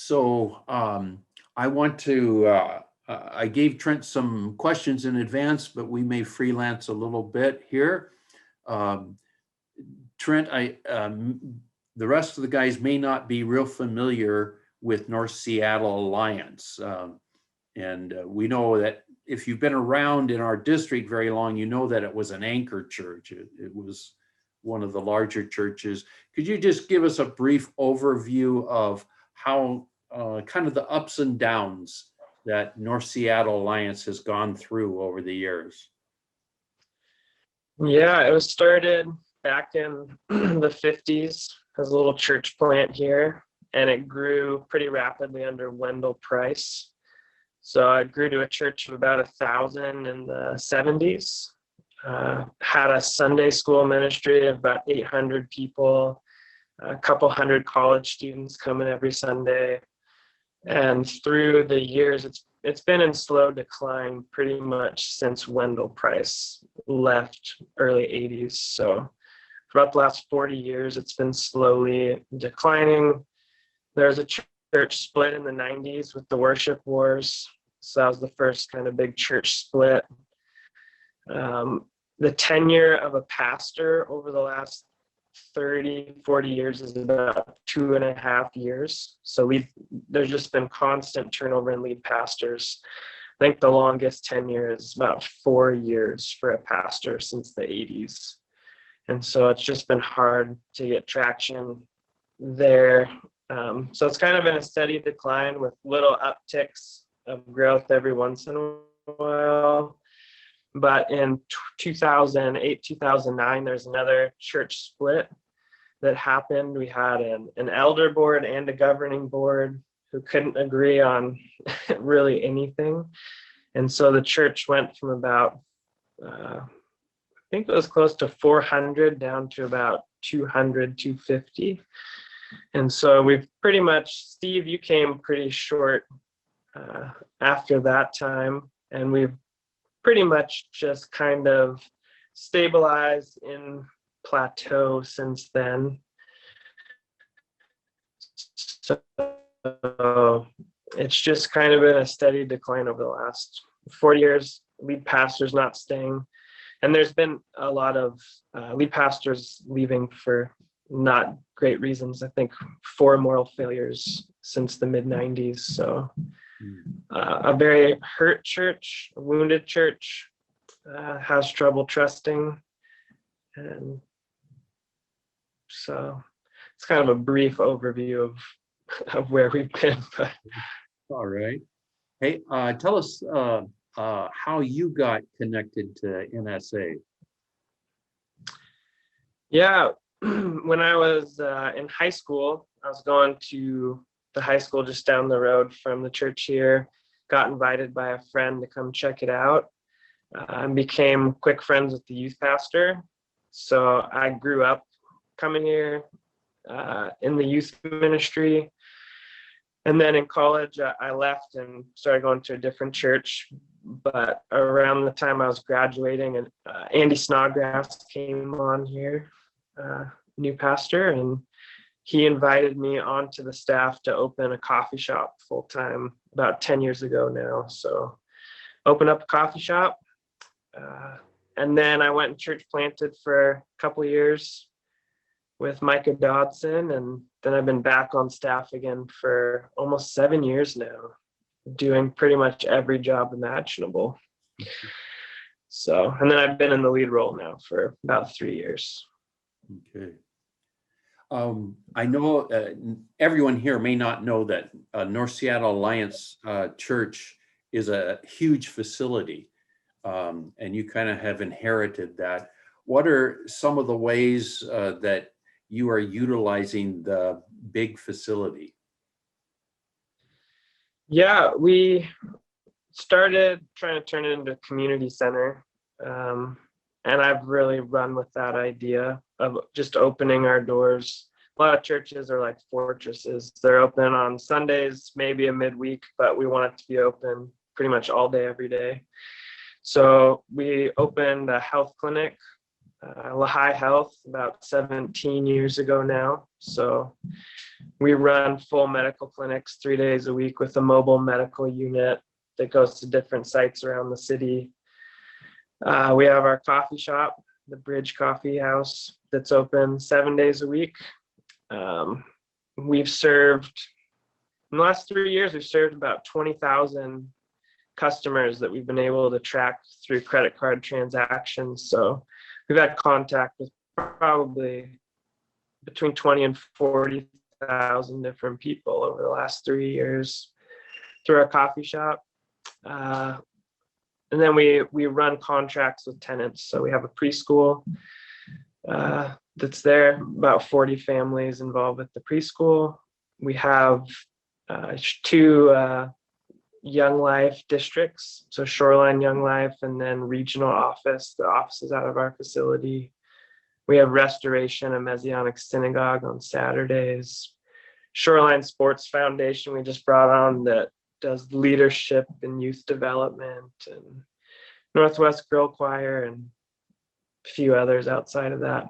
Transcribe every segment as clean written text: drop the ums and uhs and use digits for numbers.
So I want to, I gave Trent some questions in advance, but we may freelance a little bit here. Um, Trent, the rest of the guys may not be real familiar with North Seattle Alliance. And we know that if you've been around in our district very long, you know that it was an anchor church. It was one of the larger churches. Could you just give us a brief overview of how kind of the ups and downs that North Seattle Alliance has gone through over the years? Yeah, it was started back in the 50s as a little church plant here, and it grew pretty rapidly under Wendell Price. So it grew to a church of about 1,000 in the 70s. Had a Sunday school ministry of about 800 people, a couple hundred college students coming every Sunday. And through the years, it's been in slow decline pretty much since Wendell Price left early 80s. So for about the last 40 years, it's been slowly declining. There's a church split in the 90s with the worship wars. So that was the first kind of big church split. The tenure of a pastor over the last 30, 40 years is about 2.5 years. So there's just been constant turnover in lead pastors. I think the longest tenure is about 4 years for a pastor since the 80s. And so it's just been hard to get traction there. So it's kind of been a steady decline with little upticks of growth every once in a while. But in 2008, 2009, there's another church split that happened. We had an elder board and a governing board who couldn't agree on really anything. And so the church went from about, I think it was close to 400 down to about 200, 250. And so we've pretty much, Steve, you came pretty short after that time, and we've pretty much just kind of stabilized in plateau since then. So it's just kind of been a steady decline over the last 40 years, lead pastors not staying. And there's been a lot of lead pastors leaving for not great reasons. I think 4 moral failures since the mid-90s. So a very hurt church, a wounded church, has trouble trusting. And so it's kind of a brief overview of where we've been. But. All right. Hey, tell us how you got connected to NSA. Yeah, when I was in high school, I was going to the high school just down the road from the church here, got invited by a friend to come check it out, and became quick friends with the youth pastor. So I grew up coming here in the youth ministry. And then in college, I left and started going to a different church. But around the time I was graduating, and Andy Snodgrass came on here, new pastor, and he invited me onto the staff to open a coffee shop full time about 10 years ago now. So opened up a coffee shop. And then I went and church planted for a couple of years with Micah Dodson. And then I've been back on staff again for almost 7 years now, doing pretty much every job imaginable. So, and then I've been in the lead role now for about 3 years. Okay. I know everyone here may not know that North Seattle Alliance Church is a huge facility, and you kind of have inherited that. What are some of the ways that you are utilizing the big facility? Yeah, we started trying to turn it into a community center. And I've really run with that idea of just opening our doors. A lot of churches are like fortresses. They're open on Sundays, maybe a midweek, but we want it to be open pretty much all day, every day. So we opened a health clinic, Lehigh Health, about 17 years ago now. So We run full medical clinics 3 days a week with a mobile medical unit that goes to different sites around the city. We have our coffee shop, the Bridge Coffee House, that's open 7 days a week. We've served, in the last 3 years, we've served about 20,000 customers that we've been able to track through credit card transactions. So we've had contact with probably between 20 and 40,000 different people over the last 3 years through our coffee shop. And then we run contracts with tenants. So we have a preschool that's there, about 40 families involved with the preschool. We have 2 Young Life districts, so Shoreline Young Life, and then regional office. The office is out of our facility. We have Restoration, a Messianic synagogue on Saturdays. Shoreline Sports Foundation we just brought on that does leadership and youth development, and Northwest Girl Choir, and a few others outside of that.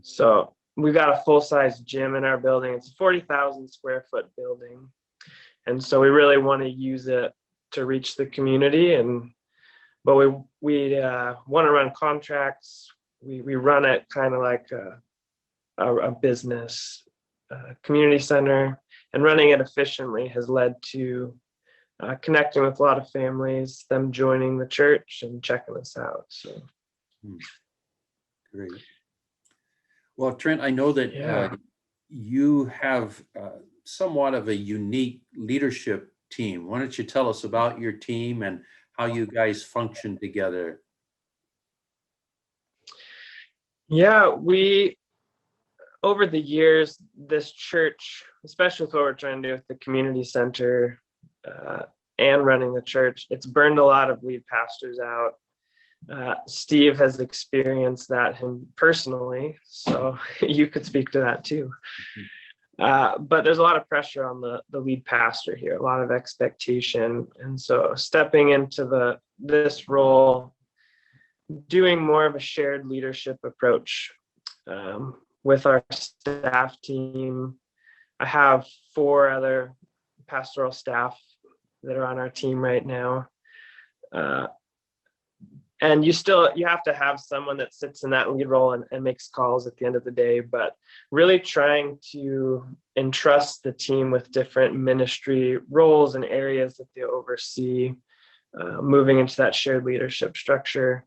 So we've got a full-size gym in our building. It's a 40,000 square foot building. And so we really want to use it to reach the community. But we want to run contracts. We run it kind of like a business community center, and running it efficiently has led to connecting with a lot of families, them joining the church and checking us out. So great. Well, Trent, I know that you have somewhat of a unique leadership team. Why don't you tell us about your team and how you guys function together? Yeah, over the years, this church, especially with what we're trying to do with the community center and running the church, it's burned a lot of lead pastors out. Steve has experienced that him personally, so you could speak to that too. But there's a lot of pressure on the lead pastor here, a lot of expectation. And so stepping into this role, doing more of a shared leadership approach with our staff team. I have 4 other pastoral staff that are on our team right now. And you have to have someone that sits in that lead role and makes calls at the end of the day, but really trying to entrust the team with different ministry roles and areas that they oversee, moving into that shared leadership structure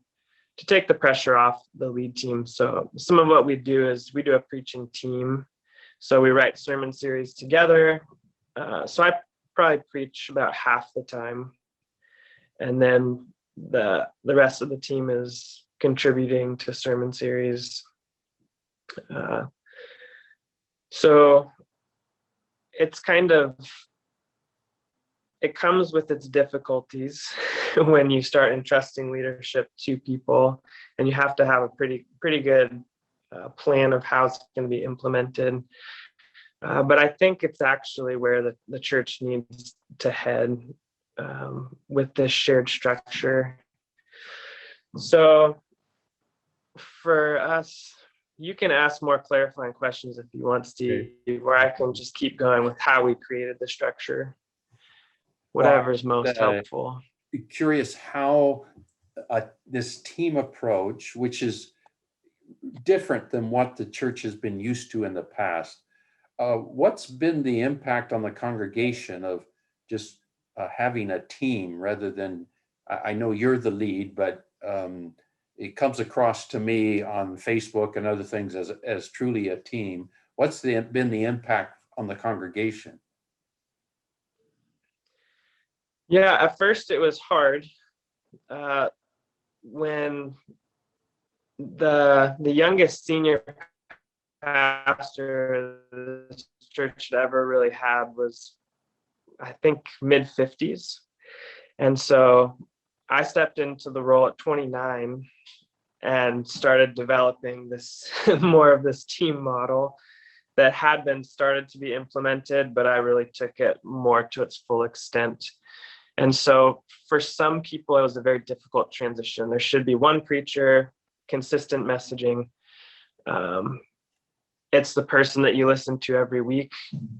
to take the pressure off the lead team. So some of what we do is we do a preaching team. So we write sermon series together. So I probably preach about half the time. And then the rest of the team is contributing to sermon series. So it's it comes with its difficulties when you start entrusting leadership to people, and you have to have a pretty good plan of how it's going to be implemented. But I think it's actually where the church needs to head with this shared structure. So for us, you can ask more clarifying questions if you want, Steve, where I can just keep going with how we created the structure. Whatever's most helpful. Curious how this team approach, which is different than what the church has been used to in the past, what's been the impact on the congregation of just having a team rather than, I know you're the lead, but it comes across to me on Facebook and other things as truly a team. What's been the impact on the congregation? Yeah, at first it was hard when the youngest senior pastor the church had ever really had was, I think, mid-50s. And so I stepped into the role at 29 and started developing this more of this team model that had been started to be implemented, but I really took it more to its full extent. And so for some people, it was a very difficult transition. There should be one preacher, consistent messaging. it's the person that you listen to every week.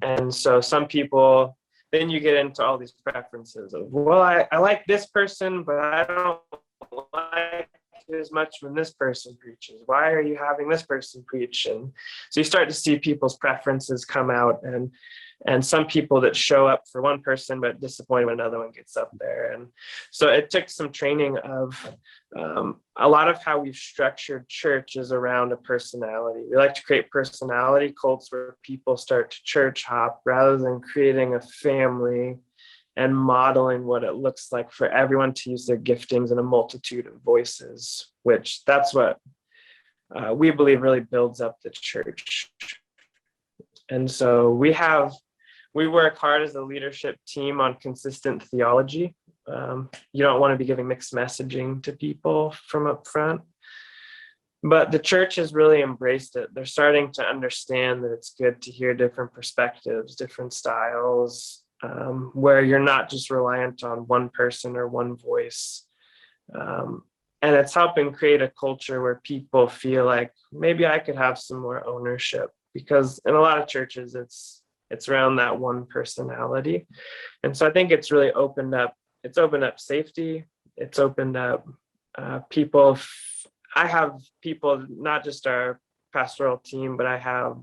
And so some people, then you get into all these preferences of, well, I like this person, but I don't like as much when this person preaches. Why are you having this person preach? And so you start to see people's preferences come out, and some people that show up for one person but disappointed when another one gets up there. And so it took some training of a lot of how we've structured church is around a personality. We like to create personality cults where people start to church hop rather than creating a family and modeling what it looks like for everyone to use their giftings in a multitude of voices, which that's what we believe really builds up the church. And so we work hard as a leadership team on consistent theology. You don't want to be giving mixed messaging to people from up front. But the church has really embraced it. They're starting to understand that it's good to hear different perspectives, different styles, where you're not just reliant on one person or one voice. And it's helping create a culture where people feel like maybe I could have some more ownership, because in a lot of churches, it's around that one personality. And so I think it's really opened up safety. It's opened up people. I have people, not just our pastoral team, but I have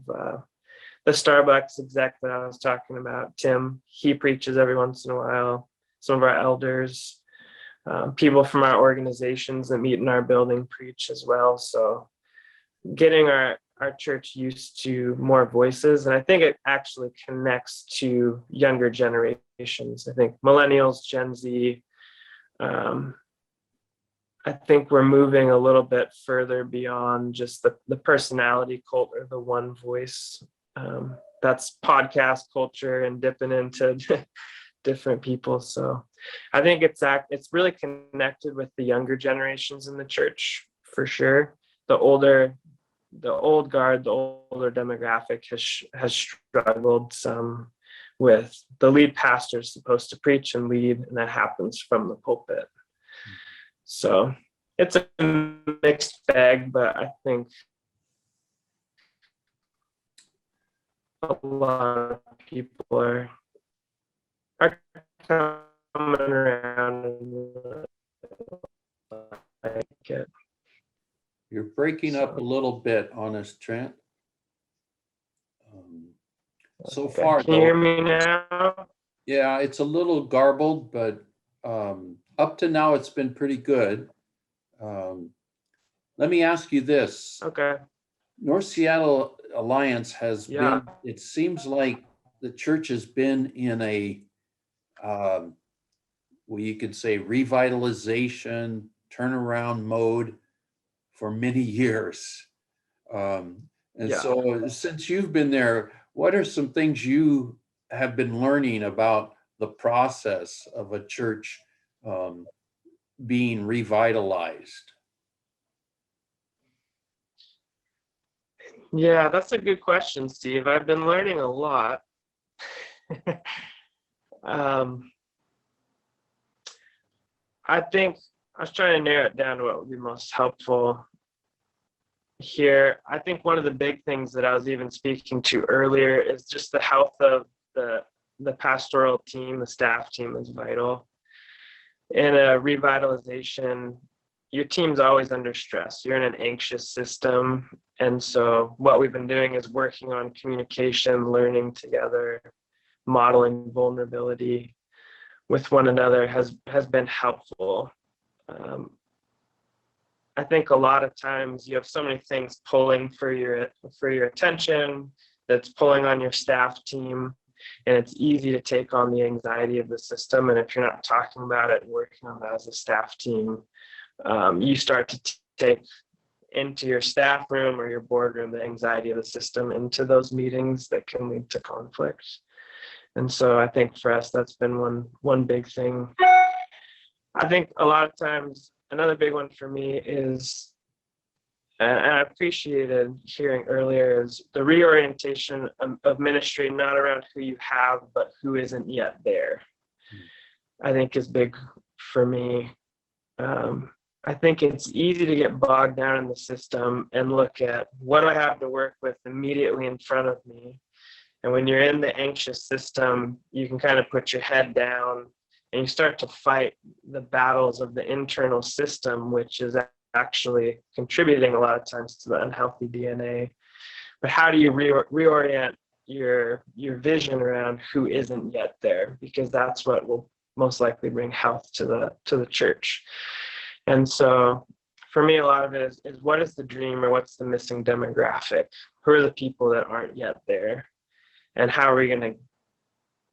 the Starbucks exec that I was talking about, Tim. He preaches every once in a while. Some of our elders, people from our organizations that meet in our building preach as well. So getting our church used to more voices. And I think it actually connects to younger generations. I think millennials, Gen Z, I think we're moving a little bit further beyond just the personality cult or the one voice. That's podcast culture and dipping into different people. So I think it's really connected with the younger generations in the church for sure. The old guard, the older demographic has struggled some with the lead pastor supposed to preach and lead, and that happens from the pulpit. So it's a mixed bag, but I think a lot of people are coming around and like it. You're breaking up a little bit on us, Trent. So Okay. far, Can you though, hear me now? yeah, it's a little garbled, but up to now, it's been pretty good. Let me ask you this. Okay. North Seattle Alliance has Yeah. been, it seems like the church has been in a, well, you could say revitalization, turnaround mode for many years. And Yeah. so since you've been there, what are some things you have been learning about the process of a church being revitalized? Yeah, that's a good question, Steve. I've been learning a lot. I think I was trying to narrow it down to what would be most helpful here. I think one of the big things that I was even speaking to earlier is just the health of the pastoral team, the staff team is vital. In a revitalization, your team's always under stress. You're in an anxious system. And so what we've been doing is working on communication, learning together, modeling vulnerability with one another has been helpful. I think a lot of times you have so many things pulling for your attention that's pulling on your staff team, and it's easy to take on the anxiety of the system. And if you're not talking about it and working on that as a staff team, you start to take into your staff room or your boardroom the anxiety of the system into those meetings that can lead to conflict. And so I think for us, that's been one big thing. I think a lot of times, another big one for me is, and I appreciated hearing earlier, is the reorientation of ministry, not around who you have, but who isn't yet there. I think is big for me. I think it's easy to get bogged down in the system and look at what do I have to work with immediately in front of me. And when you're in the anxious system, you can kind of put your head down and you start to fight the battles of the internal system, which is actually contributing a lot of times to the unhealthy DNA. But how do you reorient your vision around who isn't yet there? Because that's what will most likely bring health to the church. And so for me, a lot of it is what is the dream or what's the missing demographic? Who are the people that aren't yet there? And how are we going to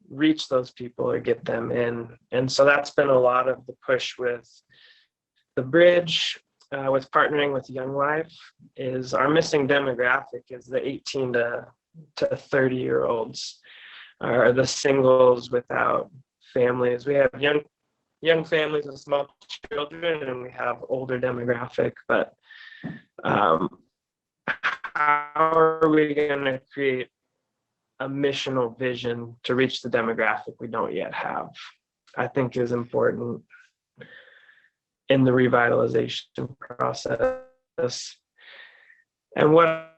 reach those people or get them in? And so that's been a lot of the push with the bridge, with partnering with Young Life, is our missing demographic is the 18 to 30-year-olds, are the singles without families. We have young families with small children, and we have older demographic. But how are we going to create a missional vision to reach the demographic we don't yet have? I think is important in the revitalization process. And what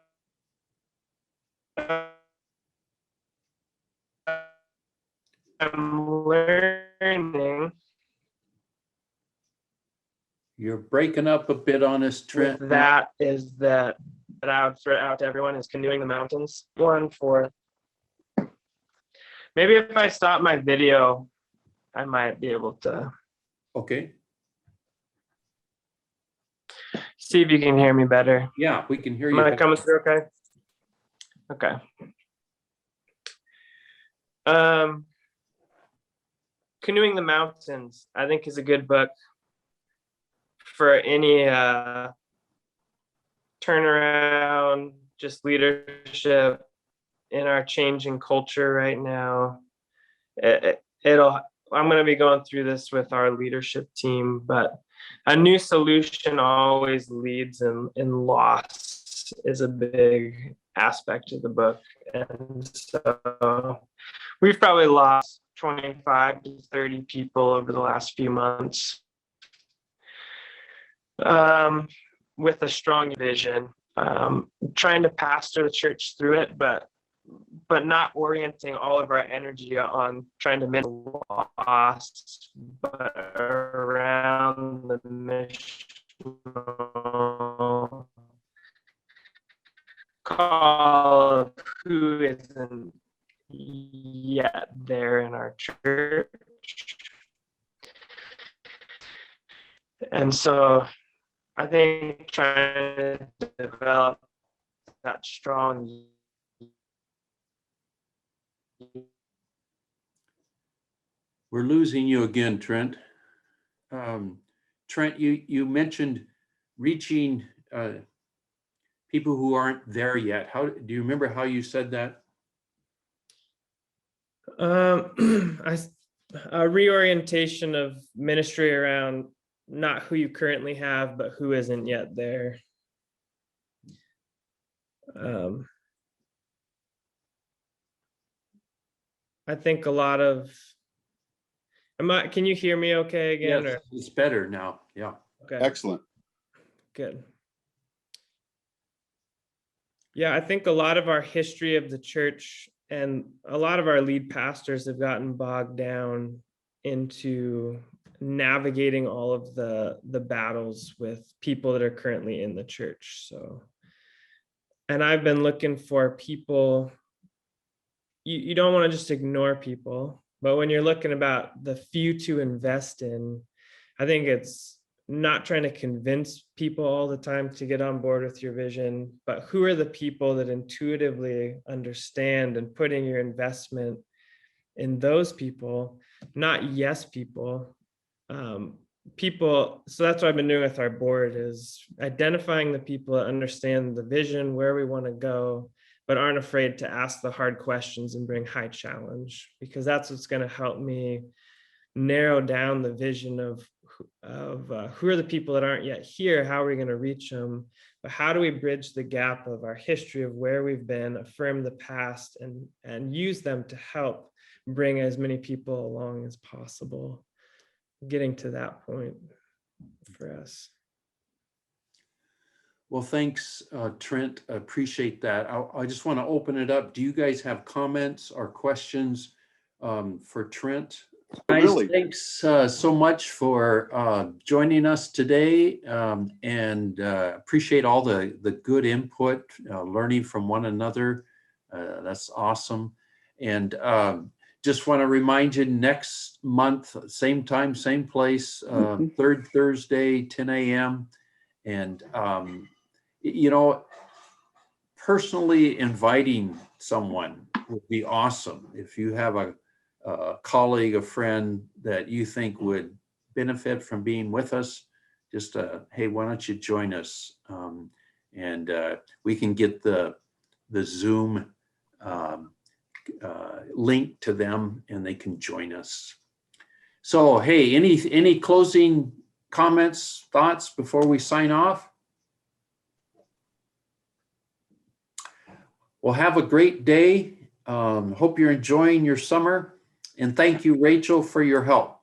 I'm learning, You're breaking up a bit on us, Trent. that is that I would throw out to everyone is canoeing the mountains. Maybe if I stop my video, I might be able to Okay. see if you can hear me better. Yeah, we can hear Am you. I coming through okay? Okay. Canoeing the Mountains, I think, is a good book for any turnaround, just leadership in our changing culture right now. I'm going to be going through this with our leadership team, but a new solution always leads in loss is a big aspect of the book. And so we've probably lost 25 to 30 people over the last few months, with a strong vision, trying to pastor the church through it, but not orienting all of our energy on trying to miss loss, but around the missional call of who isn't yet there in our church. And so I think trying to develop that strong. We're losing you again, Trent. Trent, you mentioned reaching people who aren't there yet. How do you remember how you said that? A reorientation of ministry around not who you currently have, but who isn't yet there. I think a lot of. Can you hear me okay again? Yes, it's better now. Yeah. Okay. Excellent. Good. Yeah, I think a lot of our history of the church and a lot of our lead pastors have gotten bogged down into navigating all of the battles with people that are currently in the church. So, and I've been looking for people. You don't want to just ignore people, but when you're looking about the few to invest in, I think it's not trying to convince people all the time to get on board with your vision, but who are the people that intuitively understand, and putting your investment in those people, not yes people. So that's what I've been doing with our board, is identifying the people that understand the vision, where we want to go, but aren't afraid to ask the hard questions and bring high challenge, because that's what's going to help me narrow down the vision of who are the people that aren't yet here, how are we going to reach them, but how do we bridge the gap of our history of where we've been, affirm the past, and use them to help bring as many people along as possible, getting to that point for us. Well, thanks, Trent. I appreciate that. I just want to open it up. Do you guys have comments or questions for Trent? Guys, Really? thanks so much for joining us today, and appreciate all the good input, learning from one another. That's awesome. And just want to remind you, next month, same time, same place, third Thursday, 10 a.m. And you know, personally inviting someone would be awesome. If you have a colleague, a friend that you think would benefit from being with us, just hey, why don't you join us? And we can get the Zoom link to them, and they can join us. So hey, any closing comments, thoughts before we sign off? Well, have a great day. Hope you're enjoying your summer. And thank you, Rachel, for your help.